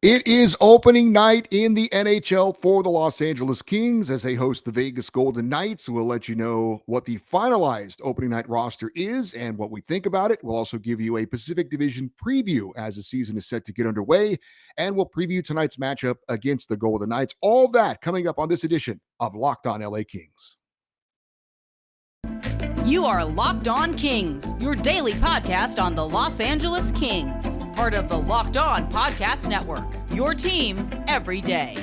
It is opening night in the NHL for the Los Angeles Kings as they host the Vegas Golden Knights. We'll let you know what the finalized opening night roster is and what we think about it. We'll also give you a Pacific Division preview as the season is set to get underway, and we'll preview tonight's matchup against the Golden Knights. All that coming up on this edition of Locked On LA Kings. You are Locked On Kings, your daily podcast on the Los Angeles Kings, part of the Locked On Podcast Network, your team every day.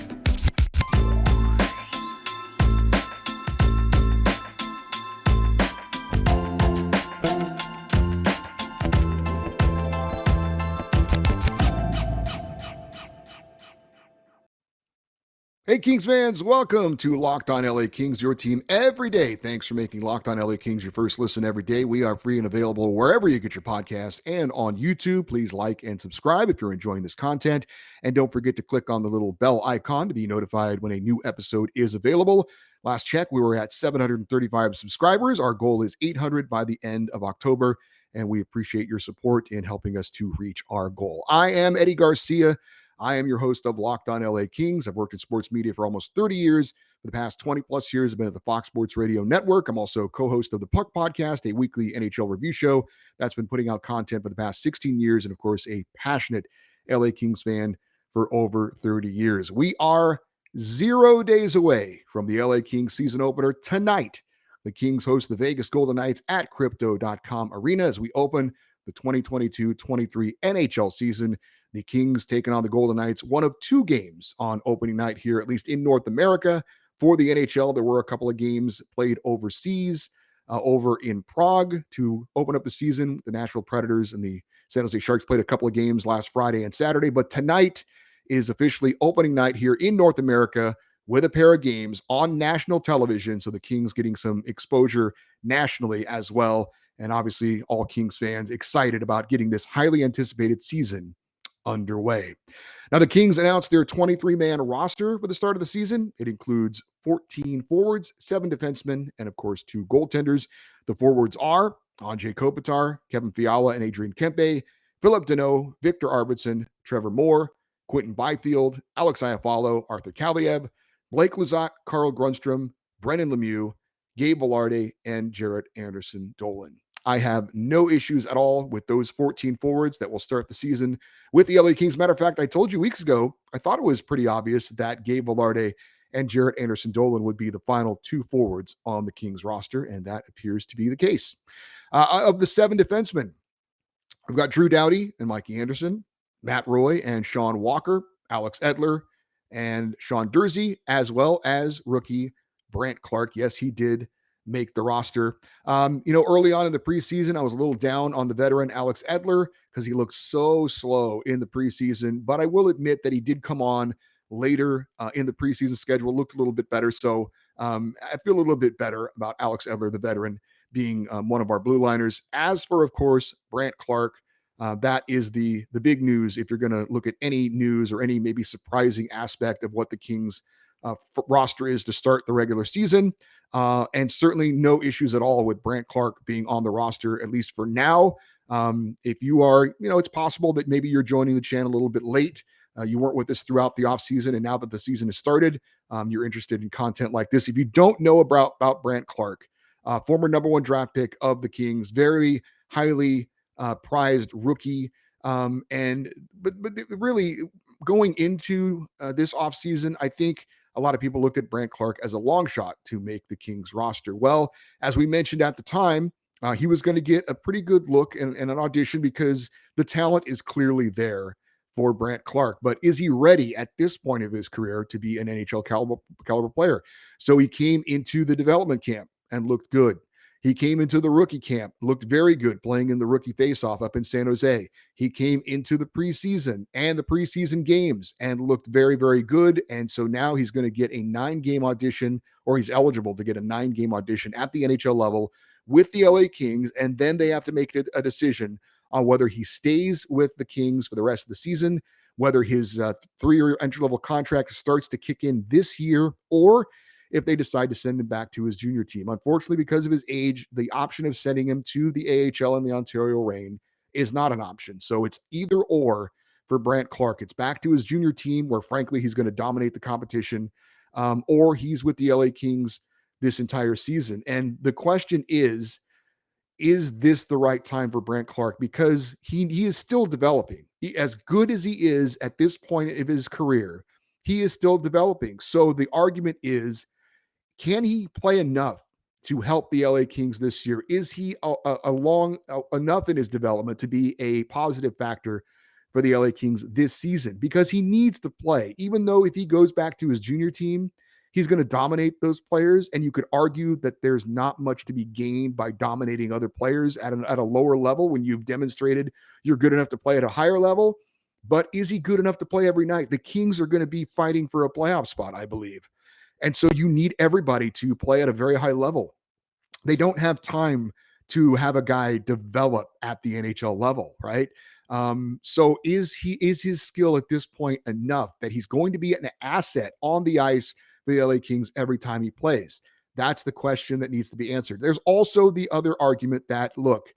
Hey, Kings fans, welcome to Locked On LA Kings, your team every day. Thanks for making Locked On LA Kings your first listen every day. We are free and available wherever you get your podcast and on YouTube. Please like and subscribe if you're enjoying this content. And don't forget to click on the little bell icon to be notified when a new episode is available. Last check, we were at 735 subscribers. Our goal is 800 by the end of October, and we appreciate your support in helping us to reach our goal. I am Eddie Garcia. I am your host of Locked On LA Kings. I've worked in sports media for almost 30 years. For the past 20 plus years, I've been at the Fox Sports Radio Network. I'm also co-host of the Puck Podcast, a weekly NHL review show that's been putting out content for the past 16 years. And of course, a passionate LA Kings fan for over 30 years. We are 0 days away from the LA Kings season opener tonight. The Kings host the Vegas Golden Knights at Crypto.com Arena as we open the 2022-23 NHL season. The Kings taking on the Golden Knights, one of two games on opening night here, at least in North America. For the NHL, there were a couple of games played overseas, over in Prague to open up the season. The Nashville Predators and the San Jose Sharks played a couple of games last Friday and Saturday, but tonight is officially opening night here in North America with a pair of games on national television. So the Kings getting some exposure nationally as well. And obviously, all Kings fans excited about getting this highly anticipated season underway. Now, the Kings announced their 23-man roster for the start of the season. It includes 14 forwards, 7 defensemen, and of course, 2 goaltenders. The forwards are Anze Kopitar, Kevin Fiala, and Adrian Kempe, Philip Deneau, Victor Arvidsson, Trevor Moore, Quentin Byfield, Alex Iafallo, Arthur Kaliyev, Blake Lizotte, Carl Grundstrom, Brennan Lemieux, Gabe Velarde, and Jarrett Anderson Dolan. I have no issues at all with those 14 forwards that will start the season with the LA Kings. Matter of fact, I told you weeks ago, I thought it was pretty obvious that Gabe Velarde and Jarrett Anderson Dolan would be the final 2 forwards on the Kings roster, and that appears to be the case. Of the 7 defensemen, I've got Drew Doughty and Mikey Anderson, Matt Roy and Sean Walker, Alex Edler, and Sean Durzi, as well as rookie Brandt Clark. Yes, he did make the roster. Early on in the preseason, I was a little down on the veteran Alex Edler because he looked so slow in the preseason, but I will admit that he did come on later in the preseason schedule, looked a little bit better. So I feel a little bit better about Alex Edler, the veteran, being one of our blue liners. As for, of course, Brandt Clark, that is the big news. If you're going to look at any news or any maybe surprising aspect of what the Kings roster is to start the regular season, and certainly no issues at all with Brandt Clark being on the roster, at least for now. If you are, it's possible that maybe you're joining the channel a little bit late. You weren't with us throughout the offseason, and now that the season has started, you're interested in content like this. If you don't know about Brandt Clark, former number 1 draft pick of the Kings, very highly prized rookie, but really going into this offseason, I think a lot of people looked at Brandt Clark as a long shot to make the Kings roster. Well, as we mentioned at the time, he was going to get a pretty good look and an audition because the talent is clearly there for Brandt Clark. But is he ready at this point of his career to be an NHL caliber player? So he came into the development camp and looked good. He came into the rookie camp, looked very good playing in the rookie faceoff up in San Jose. He came into the preseason and the preseason games and looked very, very good. And so now he's going to get a 9-game audition, or he's eligible to get a 9-game audition at the NHL level with the LA Kings. And then they have to make a decision on whether he stays with the Kings for the rest of the season, whether his 3-year entry-level contract starts to kick in this year, or if they decide to send him back to his junior team. Unfortunately, because of his age, the option of sending him to the AHL and the Ontario Reign is not an option. So it's either or for Brandt Clark. It's back to his junior team where, frankly, he's going to dominate the competition, or he's with the LA Kings this entire season. And the question is this the right time for Brandt Clark? Because he is still developing. As good as he is at this point of his career, he is still developing. So the argument is, can he play enough to help the LA Kings this year? Is he enough in his development to be a positive factor for the LA Kings this season? Because he needs to play, even though if he goes back to his junior team, he's going to dominate those players. And you could argue that there's not much to be gained by dominating other players at a lower level when you've demonstrated you're good enough to play at a higher level. But is he good enough to play every night? The Kings are going to be fighting for a playoff spot, I believe. And so you need everybody to play at a very high level. They don't have time to have a guy develop at the NHL level, right? So is his skill at this point enough that he's going to be an asset on the ice for the LA Kings every time he plays? That's the question that needs to be answered. There's also the other argument that, look,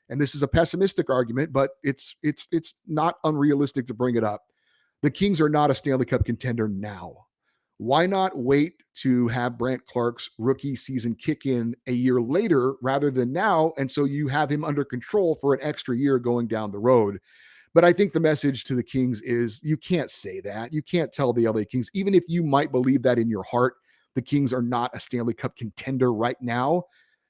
and this is a pessimistic argument, but it's not unrealistic to bring it up. The Kings are not a Stanley Cup contender now. Why not wait to have Brandt Clark's rookie season kick in a year later rather than now? And so you have him under control for an extra year going down the road. But I think the message to the Kings is you can't say that. You can't tell the LA Kings, even if you might believe that in your heart, the Kings are not a Stanley Cup contender right now.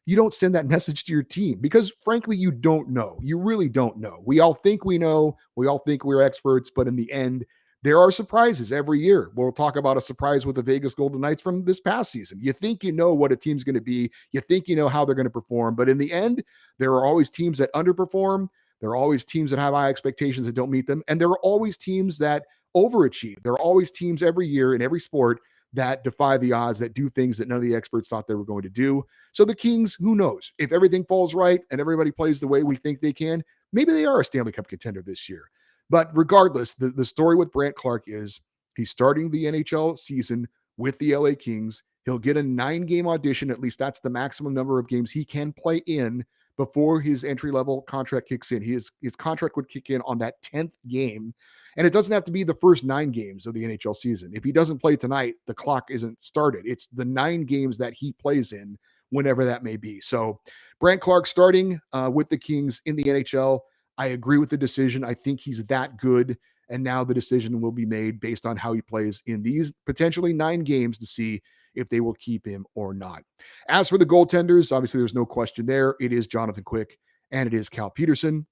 You don't send that message to your team because, frankly, you don't know. You really don't know. We all think we know. We all think we're experts. But in the end, there are surprises every year. We'll talk about a surprise with the Vegas Golden Knights from this past season. You think you know what a team's going to be. You think you know how they're going to perform. But in the end, there are always teams that underperform. There are always teams that have high expectations that don't meet them. And there are always teams that overachieve. There are always teams every year in every sport that defy the odds, that do things that none of the experts thought they were going to do. So the Kings, who knows? If everything falls right and everybody plays the way we think they can, maybe they are a Stanley Cup contender this year. But regardless, the story with Brandt Clark is he's starting the NHL season with the LA Kings. He'll get a 9-game audition. At least that's the maximum number of games he can play in before his entry-level contract kicks in. His contract would kick in on that 10th game. And it doesn't have to be the first 9 games of the NHL season. If he doesn't play tonight, the clock isn't started. It's the 9 games that he plays in, whenever that may be. So Brandt Clark starting with the Kings in the NHL. I agree with the decision. I think he's that good. And now the decision will be made based on how he plays in these potentially 9 games to see if they will keep him or not. As for the goaltenders, obviously there's no question there. It is Jonathan Quick and it is Cal Peterson.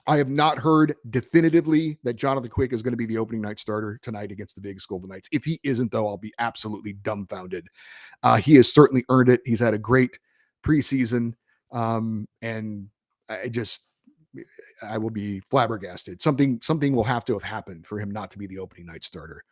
I have not heard definitively that Jonathan Quick is going to be the opening night starter tonight against the Vegas Golden Knights. If he isn't, though, I'll be absolutely dumbfounded. He has certainly earned it. He's had a great preseason, and I will be flabbergasted. Something will have to have happened for him not to be the opening night starter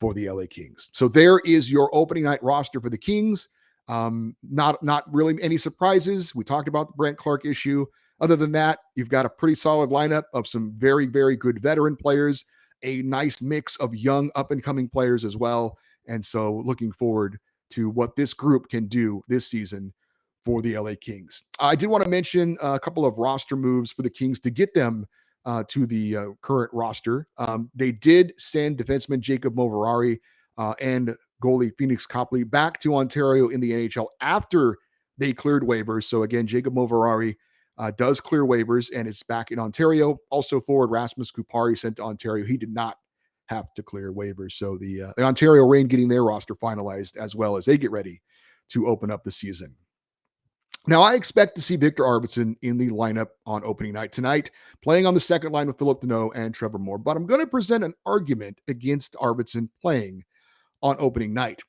for the LA Kings. So there is your opening night roster for the Kings. Not really any surprises. We talked about the Brandt Clark issue. Other than that, you've got a pretty solid lineup of some very, very good veteran players, a nice mix of young up-and-coming players as well. And so looking forward to what this group can do this season for the LA Kings. I did want to mention a couple of roster moves for the Kings to get them to the current roster. They did send defenseman Jacob Moverari and goalie Phoenix Copley back to Ontario in the NHL after they cleared waivers. So again, Jacob Moverari does clear waivers and is back in Ontario. Also forward Rasmus Kupari sent to Ontario. He did not have to clear waivers. So the Ontario Reign getting their roster finalized as well as they get ready to open up the season. Now, I expect to see Victor Arvidsson in the lineup on opening night tonight, playing on the second line with Philip Deneau and Trevor Moore. But I'm going to present an argument against Arvidsson playing on opening night.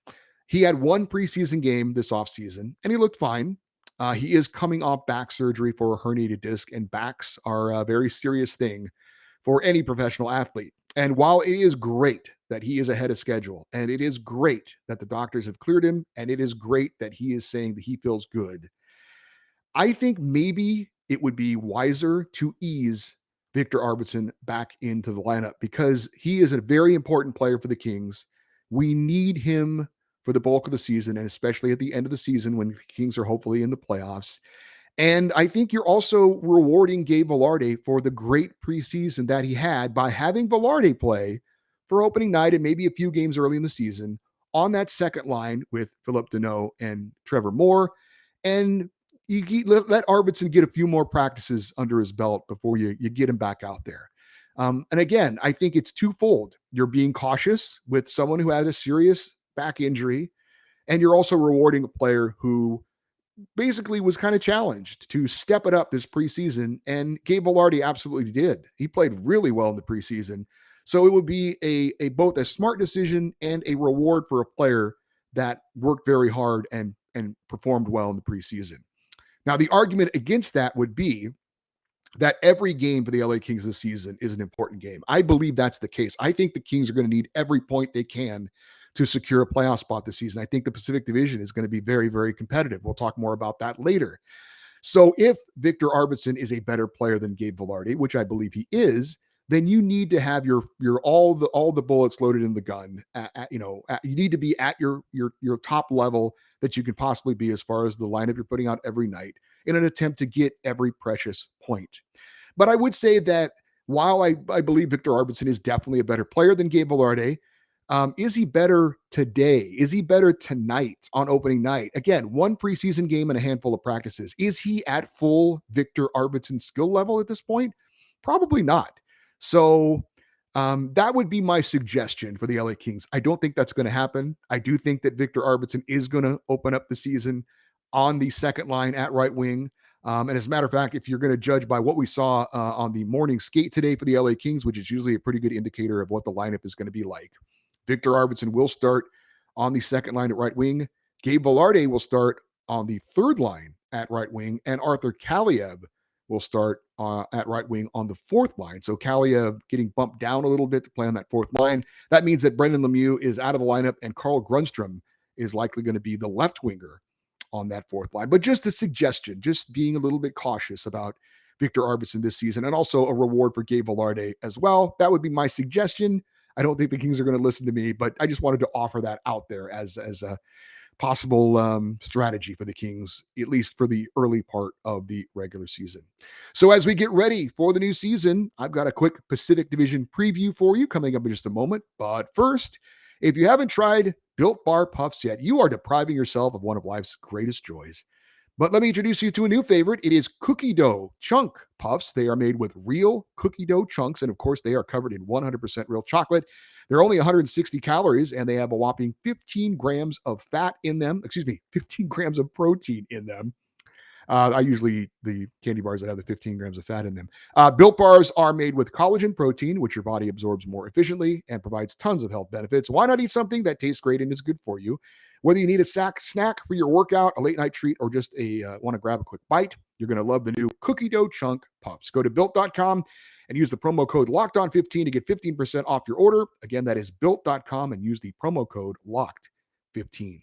He had one preseason game this offseason, and he looked fine. He is coming off back surgery for a herniated disc, and backs are a very serious thing for any professional athlete. And while it is great that he is ahead of schedule, and it is great that the doctors have cleared him, and it is great that he is saying that he feels good, I think maybe it would be wiser to ease Victor Arvidsson back into the lineup because he is a very important player for the Kings. We need him for the bulk of the season, and especially at the end of the season when the Kings are hopefully in the playoffs. And I think you're also rewarding Gabe Velarde for the great preseason that he had by having Velarde play for opening night and maybe a few games early in the season on that second line with Philip Deneau and Trevor Moore. And let Arvidsson get a few more practices under his belt before you get him back out there. And again, I think it's twofold. You're being cautious with someone who had a serious back injury, and you're also rewarding a player who basically was kind of challenged to step it up this preseason. And Gabe Velarde absolutely did. He played really well in the preseason. So it would be a both a smart decision and a reward for a player that worked very hard and performed well in the preseason. Now, the argument against that would be that every game for the LA Kings this season is an important game. I believe that's the case. I think the Kings are going to need every point they can to secure a playoff spot this season. I think the Pacific Division is going to be very, very competitive. We'll talk more about that later. So if Victor Arvidsson is a better player than Gabe Velarde, which I believe he is, then you need to have your all the bullets loaded in the gun. You need to be at your top level that you can possibly be as far as the lineup you're putting out every night in an attempt to get every precious point. But I would say that while I believe Victor Arvidsson is definitely a better player than Gabe Velarde, is he better today? Is he better tonight on opening night? Again, one preseason game and a handful of practices. Is he at full Victor Arvidsson skill level at this point? Probably not. So that would be my suggestion for the LA Kings. I don't think that's going to happen. I do think that Victor Arvidsson is going to open up the season on the second line at right wing. And as a matter of fact, if you're going to judge by what we saw on the morning skate today for the LA Kings, which is usually a pretty good indicator of what the lineup is going to be like, Victor Arvidsson will start on the second line at right wing. Gabe Velarde will start on the third line at right wing, and Arthur Kaliev will start at right wing on the fourth line. So Kaliev getting bumped down a little bit to play on that fourth line. That means that Brendan Lemieux is out of the lineup, and Carl Grundstrom is likely going to be the left winger on that fourth line. But just a suggestion, just being a little bit cautious about Victor Arvidsson this season, and also a reward for Gabe Velarde as well. That would be my suggestion. I don't think the Kings are going to listen to me, but I just wanted to offer that out there as a possible strategy for the Kings, at least for the early part of the regular season. So as we get ready for the new season, I've got a quick Pacific Division preview for you coming up in just a moment. But first, if you haven't tried Built Bar Puffs yet, you are depriving yourself of one of life's greatest joys. But let me introduce you to a new favorite. It is cookie dough chunk puffs. They are made with real cookie dough chunks. And of course, they are covered in 100% real chocolate. They're only 160 calories, and they have a whopping 15 grams of fat in them. 15 grams of protein in them. I usually eat the candy bars that have the 15 grams of fat in them. Built bars are made with collagen protein, which your body absorbs more efficiently and provides tons of health benefits. Why not eat something that tastes great and is good for you? Whether you need a snack for your workout, a late night treat, or just want to grab a quick bite, you're going to love the new cookie dough chunk puffs. Go to built.com and use the promo code LOCKEDON15 to get 15% off your order. Again, that is built.com, and use the promo code LOCKED15.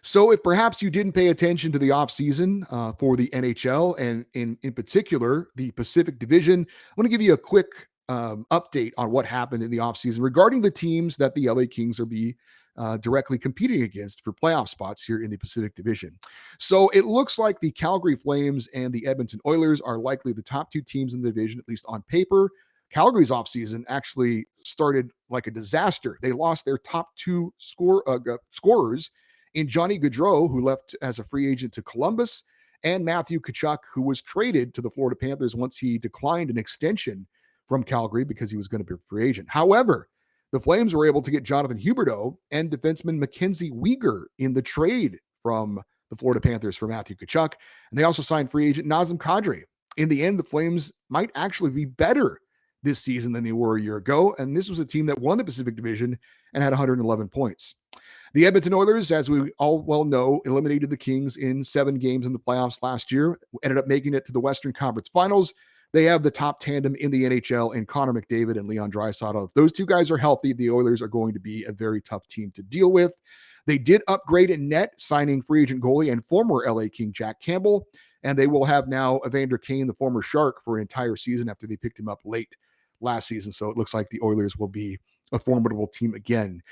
So if perhaps you didn't pay attention to the offseason for the NHL and in particular the Pacific Division, I want to give you a quick update on what happened in the offseason regarding the teams that the LA Kings are directly competing against for playoff spots here in the Pacific Division. So it looks like the Calgary Flames and the Edmonton Oilers are likely the top two teams in the division, at least on paper. Calgary's offseason actually started like a disaster. They lost their top two scorers in Johnny Gaudreau, who left as a free agent to Columbus, and Matthew Tkachuk, who was traded to the Florida Panthers once he declined an extension from Calgary because he was going to be a free agent. However, the Flames were able to get Jonathan Huberdeau and defenseman Mackenzie Weegar in the trade from the Florida Panthers for Matthew Tkachuk, and they also signed free agent Nazem Kadri. In the end, the Flames might actually be better this season than they were a year ago, and this was a team that won the Pacific Division and had 111 points. The Edmonton Oilers, as we all well know, eliminated the Kings in 7 games in the playoffs last year, ended up making it to the Western Conference Finals. They have the top tandem in the NHL in Connor McDavid and Leon Draisaitl. If those two guys are healthy, the Oilers are going to be a very tough team to deal with. They did upgrade in net, signing free agent goalie and former LA King Jack Campbell, and they will have now Evander Kane, the former Shark, for an entire season after they picked him up late last season. So it looks like the Oilers will be a formidable team again.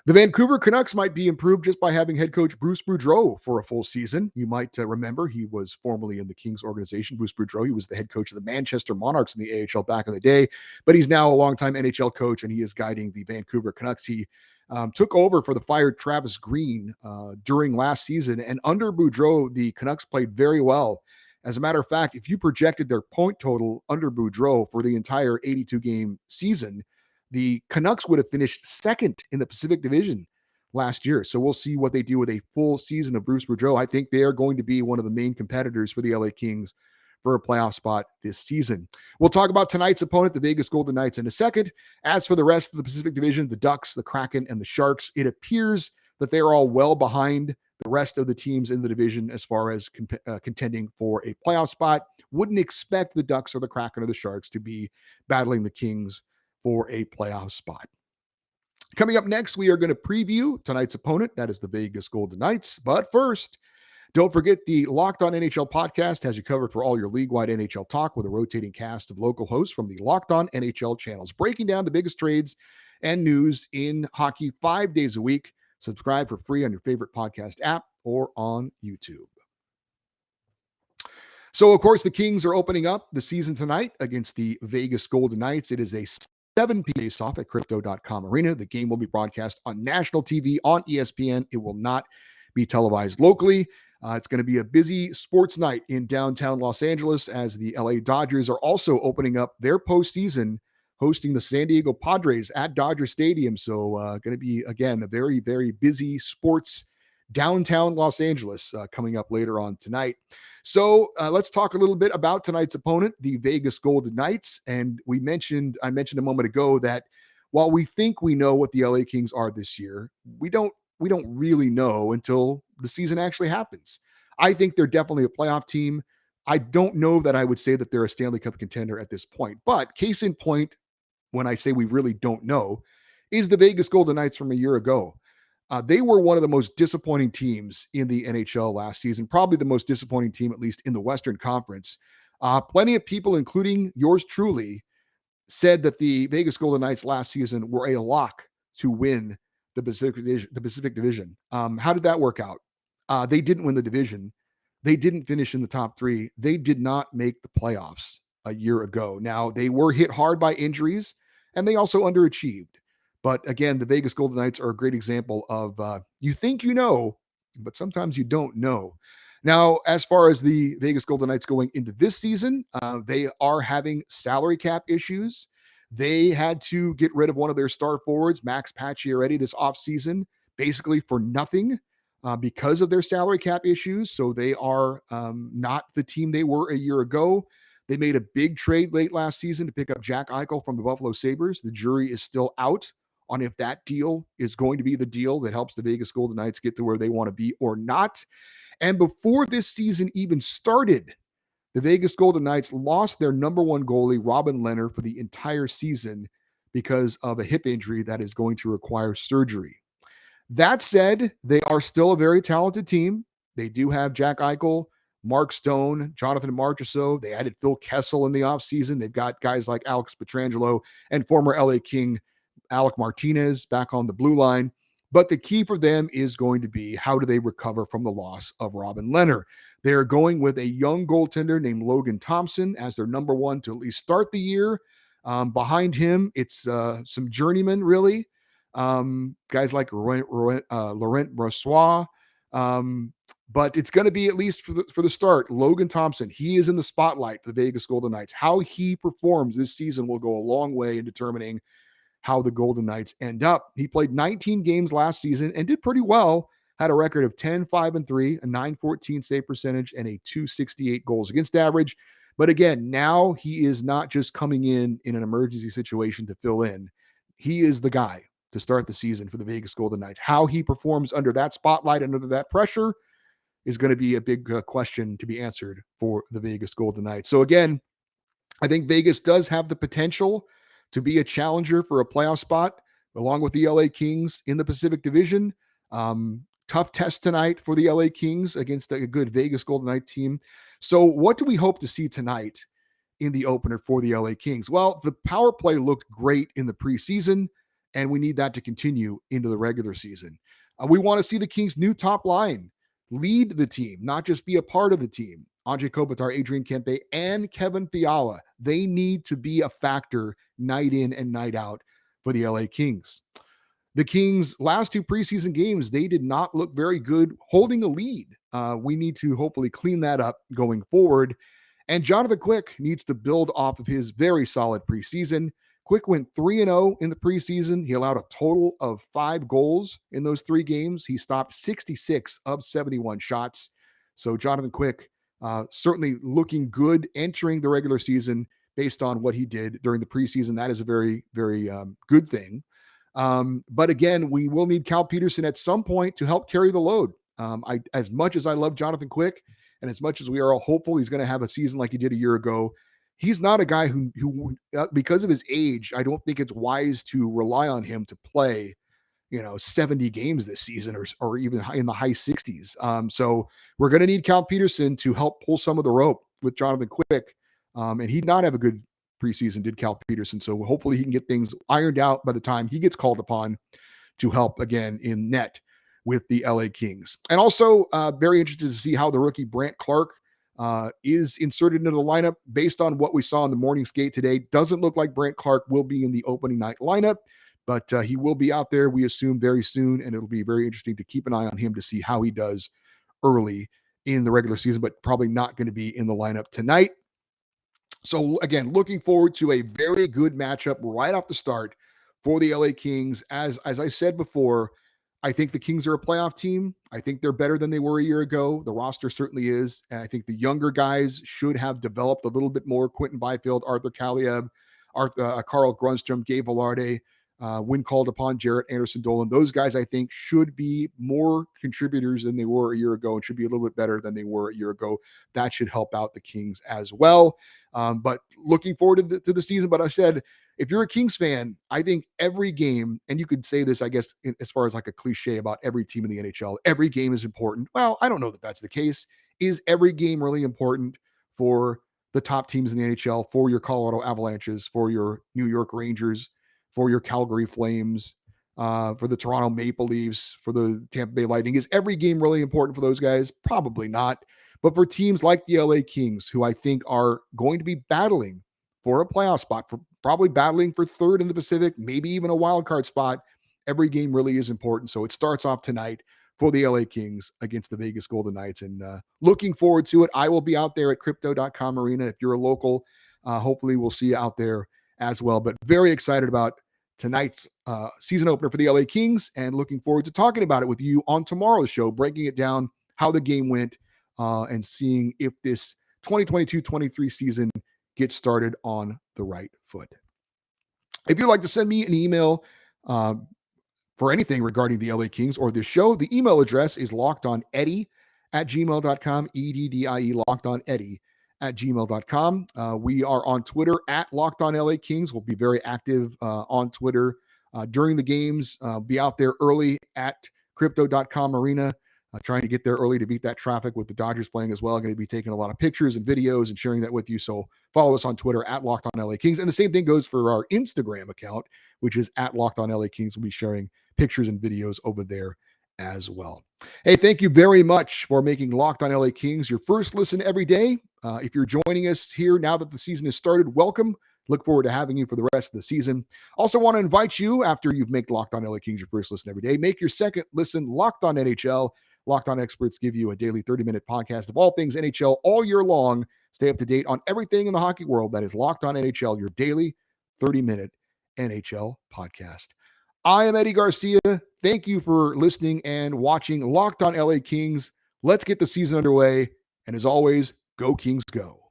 The Vancouver Canucks might be improved just by having head coach Bruce Boudreau for a full season. You might remember he was formerly in the Kings organization. Bruce Boudreau, he was the head coach of the Manchester Monarchs in the AHL back in the day, but he's now a longtime NHL coach and he is guiding the Vancouver Canucks. He took over for the fired Travis Green during last season, and under Boudreau, the Canucks played very well. As a matter of fact, if you projected their point total under Boudreau for the entire 82-game season, the Canucks would have finished second in the Pacific Division last year. So we'll see what they do with a full season of Bruce Boudreau. I think they are going to be one of the main competitors for the LA Kings for a playoff spot this season. We'll talk about tonight's opponent, the Vegas Golden Knights, in a second. As for the rest of the Pacific Division, the Ducks, the Kraken, and the Sharks, it appears that they are all well behind the rest of the teams in the division as far as contending for a playoff spot. Wouldn't expect the Ducks or the Kraken or the Sharks to be battling the Kings for a playoff spot. Coming up next, we are going to preview tonight's opponent. That is the Vegas Golden Knights. But first, don't forget the Locked On NHL podcast has you covered for all your league-wide NHL talk with a rotating cast of local hosts from the Locked On NHL channels, breaking down the biggest trades and news in hockey 5 days a week. Subscribe for free on your favorite podcast app or on YouTube. So, of course, the Kings are opening up the season tonight against the Vegas Golden Knights. It is a 7 p.m. face-off at Crypto.com Arena. The game will be broadcast on national TV on ESPN. It will not be televised locally. It's going to be a busy sports night in downtown Los Angeles as the LA Dodgers are also opening up their postseason, hosting the San Diego Padres at Dodger Stadium. So going to be, again, a very, very busy sports downtown Los Angeles coming up later on tonight. So let's talk a little bit about tonight's opponent, the Vegas Golden Knights. And I mentioned a moment ago that while we think we know what the LA Kings are this year, we don't really know until the season actually happens. I think they're definitely a playoff team. I don't know that I would say that they're a Stanley Cup contender at this point, but case in point, when I say we really don't know, is the Vegas Golden Knights from a year ago. They were one of the most disappointing teams in the NHL last season, probably the most disappointing team, at least in the Western Conference. Plenty of people, including yours truly, said that the Vegas Golden Knights last season were a lock to win the Pacific Division. How did that work out? They didn't win the division. They didn't finish in the top three. They did not make the playoffs a year ago. Now, they were hit hard by injuries, and they also underachieved. But again, the Vegas Golden Knights are a great example of you think you know, but sometimes you don't know. Now, as far as the Vegas Golden Knights going into this season, they are having salary cap issues. They had to get rid of one of their star forwards, Max Pacioretty, this offseason, basically for nothing because of their salary cap issues. So they are not the team they were a year ago. They made a big trade late last season to pick up Jack Eichel from the Buffalo Sabres. The jury is still out on if that deal is going to be the deal that helps the Vegas Golden Knights get to where they want to be or not. And before this season even started, the Vegas Golden Knights lost their number one goalie, Robin Lehner, for the entire season because of a hip injury that is going to require surgery. That said, they are still a very talented team. They do have Jack Eichel, Mark Stone, Jonathan Marchessault. They added Phil Kessel in the offseason. They've got guys like Alex Pietrangelo and former LA King Alec Martinez back on the blue line. But the key for them is going to be how do they recover from the loss of Robin Lehner. They are going with a young goaltender named Logan Thompson as their number one to at least start the year. Behind him, it's some journeymen, really. Guys like Laurent Brossois. But it's going to be, at least for the start, Logan Thompson. He is in the spotlight for the Vegas Golden Knights. How he performs this season will go a long way in determining how the Golden Knights end up. He played 19 games last season and did pretty well. Had a record of 10-5-3, a 914 save percentage, and a 268 goals against average. But again, now he is not just coming in an emergency situation to fill in. He is the guy to start the season for the Vegas Golden Knights. How he performs under that spotlight and under that pressure is going to be a big question to be answered for the Vegas Golden Knights. So again, I think Vegas does have the potential to be a challenger for a playoff spot, along with the LA Kings in the Pacific Division. Tough test tonight for the LA Kings against a good Vegas Golden Knight team. So what do we hope to see tonight in the opener for the LA Kings? Well, the power play looked great in the preseason, and we need that to continue into the regular season. We want to see the Kings' new top line lead the team, not just be a part of the team. Andre Kopitar, Adrian Kempe, and Kevin Fiala, they need to be a factor night in and night out for the LA Kings. The Kings' last two preseason games, they did not look very good holding a lead. We need to hopefully clean that up going forward. And Jonathan Quick needs to build off of his very solid preseason. Quick went 3-0 in the preseason. He allowed a total of 5 goals in those 3 games. He stopped 66 of 71 shots. So Jonathan Quick certainly looking good entering the regular season based on what he did during the preseason. That is a very, very good thing. But again, we will need Cal Peterson at some point to help carry the load. As much as I love Jonathan Quick, and as much as we are all hopeful he's going to have a season like he did a year ago, he's not a guy who because of his age, I don't think it's wise to rely on him to play, 70 games this season or even in the high 60s. So we're going to need Cal Peterson to help pull some of the rope with Jonathan Quick. And he did not have a good preseason, did Cal Peterson. So hopefully he can get things ironed out by the time he gets called upon to help again in net with the LA Kings. And also very interested to see how the rookie Brant Clark is inserted into the lineup based on what we saw in the morning skate today. Doesn't look like Brant Clark will be in the opening night lineup, but he will be out there, we assume, very soon, and it'll be very interesting to keep an eye on him to see how he does early in the regular season, but probably not going to be in the lineup tonight. So again, looking forward to a very good matchup right off the start for the LA Kings. As I said before, I think the Kings are a playoff team. I think they're better than they were a year ago. The roster certainly is. And I think the younger guys should have developed a little bit more. Quentin Byfield, Arthur Kaliyev, Carl Grunstrom, Gabe Velarde, when called upon, Jarrett Anderson-Dolan. Those guys, I think, should be more contributors than they were a year ago and should be a little bit better than they were a year ago. That should help out the Kings as well. But looking forward to the season. But I said, if you're a Kings fan, I think every game, and you could say this, I guess, as far as like a cliche about every team in the NHL, every game is important. Well, I don't know that that's the case. Is every game really important for the top teams in the NHL, for your Colorado Avalanches, for your New York Rangers, for your Calgary Flames, for the Toronto Maple Leafs, for the Tampa Bay Lightning? Is every game really important for those guys? Probably not. But for teams like the LA Kings, who I think are going to be battling for a playoff spot, for probably battling for third in the Pacific, maybe even a wild card spot, every game really is important. So it starts off tonight for the LA Kings against the Vegas Golden Knights. And looking forward to it. I will be out there at crypto.com arena. If you're a local, hopefully we'll see you out there as well. But very excited about tonight's season opener for the LA Kings and looking forward to talking about it with you on tomorrow's show, breaking it down, how the game went, and seeing if this 2022-23 season gets started on the right foot. If you'd like to send me an email for anything regarding the LA Kings or this show, the email address is lockedoneddie@gmail.com, EDDIE, lockedoneddie@gmail.com. We are on Twitter at LockedOnLAKings. We'll be very active on Twitter during the games. Be out there early at crypto.com arena. Trying to get there early to beat that traffic with the Dodgers playing as well. I'm going to be taking a lot of pictures and videos and sharing that with you. So follow us on Twitter at LockedOnLAKings. And the same thing goes for our Instagram account, which is at LockedOnLAKings. We'll be sharing pictures and videos over there as well. Hey, thank you very much for making Locked on LA Kings your first listen every day. If you're joining us here now that the season has started, welcome. Look forward to having you for the rest of the season. Also want to invite you, after you've made Locked on LA Kings your first listen every day, make your second listen Locked on NHL. Locked On Experts give you a daily 30-minute podcast of all things NHL all year long. Stay up to date on everything in the hockey world. That is Locked On NHL, your daily 30-minute NHL podcast. I am Eddie Garcia. Thank you for listening and watching Locked On LA Kings. Let's get the season underway. And as always, go Kings, go.